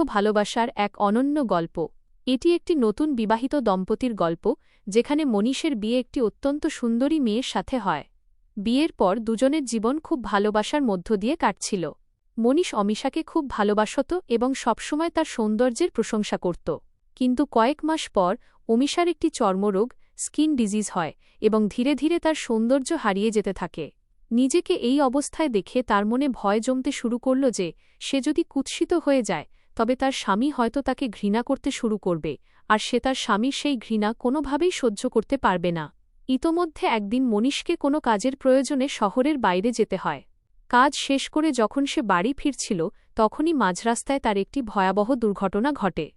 ভালোবাসার এক অনন্য গল্প। এটি একটি নতুন বিবাহিত দম্পতির গল্প, যেখানে মনীষের বিয়ে একটি অত্যন্ত সুন্দরী মেয়ের সাথে হয়। বিয়ের পর দুজনের জীবন খুব ভালোবাসার মধ্য দিয়ে কাটছিল। মনীষ অমিশাকে খুব ভালোবাসত এবং সবসময় তার সৌন্দর্যের প্রশংসা করত। কিন্তু কয়েক মাস পর অমিশার একটি চর্মরোগ, স্কিন ডিজিজ হয় এবং ধীরে ধীরে তার সৌন্দর্য হারিয়ে যেতে থাকে। নিজেকে এই অবস্থায় দেখে তার মনে ভয় জমতে শুরু করল যে সে যদি কুৎসিত হয়ে যায় তবে তার স্বামী হয়তো তাকে ঘৃণা করতে শুরু করবে, আর সে তার স্বামীর সেই ঘৃণা কোনোভাবেই সহ্য করতে পারবে না। ইতোমধ্যে একদিন মনীষকে কোনো কাজের প্রয়োজনে শহরের বাইরে যেতে হয়। কাজ শেষ করে যখন সে বাড়ি ফিরছিল তখনই মাঝরাস্তায় তার একটি ভয়াবহ দুর্ঘটনা ঘটে।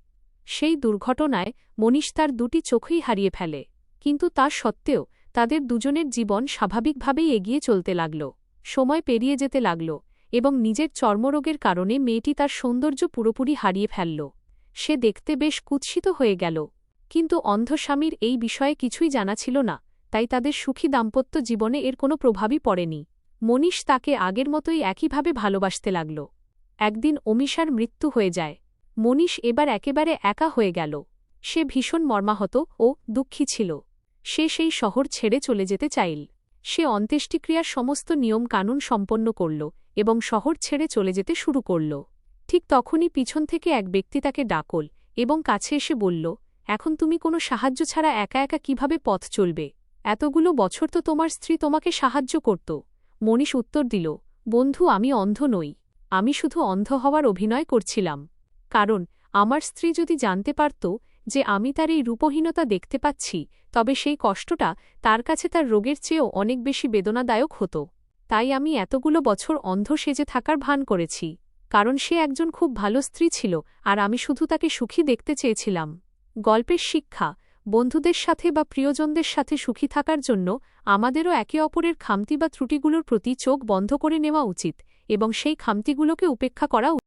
সেই দুর্ঘটনায় মনীষ তার দুটি চোখই হারিয়ে ফেলে, কিন্তু তা সত্ত্বেও তাদের দুজনের জীবন স্বাভাবিকভাবেই এগিয়ে চলতে লাগল। সময় পেরিয়ে যেতে লাগল এবং নিজের চর্মরোগের কারণে মেয়েটি তার সৌন্দর্য পুরোপুরি হারিয়ে ফেলল। সে দেখতে বেশ কুৎসিত হয়ে গেল, কিন্তু অন্ধ স্বামীর এই বিষয়ে কিছুই জানা ছিল না, তাই তাদের সুখী দাম্পত্য জীবনে এর কোনো প্রভাবই পড়েনি। মনীষ তাকে আগের মতোই একইভাবে ভালোবাসতে লাগল। একদিন অমিশার মৃত্যু হয়ে যায়। মনীষ এবার একেবারে একা হয়ে গেল। সে ভীষণ মর্মাহত ও দুঃখী ছিল। সে সেই শহর ছেড়ে চলে যেতে চাইল। সে অন্ত্যেষ্টিক্রিয়ার সমস্ত নিয়ম কানুন সম্পন্ন করল এবং শহর ছেড়ে চলে যেতে শুরু করল। ঠিক তখনই পিছন থেকে এক ব্যক্তি তাকে ডাকল এবং কাছে এসে বলল, এখন তুমি কোনো সাহায্য ছাড়া একা একা কিভাবে পথ চলবে? এতগুলো বছর তো তোমার স্ত্রী তোমাকে সাহায্য করত। মনীষ উত্তর দিল, বন্ধু, আমি অন্ধ নই। আমি শুধু অন্ধ হওয়ার অভিনয় করছিলাম। কারণ আমার স্ত্রী যদি জানতে পারত যে আমি তার এই রূপহীনতা দেখতে পাচ্ছি, তবে সেই কষ্টটা তার কাছে তার রোগের চেয়েও অনেক বেশি বেদনাদায়ক হতো। তাই আমি এতগুলো বছর অন্ধ সেজে থাকার ভান করেছি। কারণ সে একজন খুব ভালো স্ত্রী ছিল আর আমি শুধু তাকে সুখী দেখতে চেয়েছিলাম। গল্পের শিক্ষা: বন্ধুদের সাথে বা প্রিয়জনদের সাথে সুখী থাকার জন্য আমাদেরও একে অপরের খামতি বা ত্রুটিগুলোর প্রতি চোখ বন্ধ করে নেওয়া উচিত এবং সেই খামতিগুলোকে উপেক্ষা করা উচিত।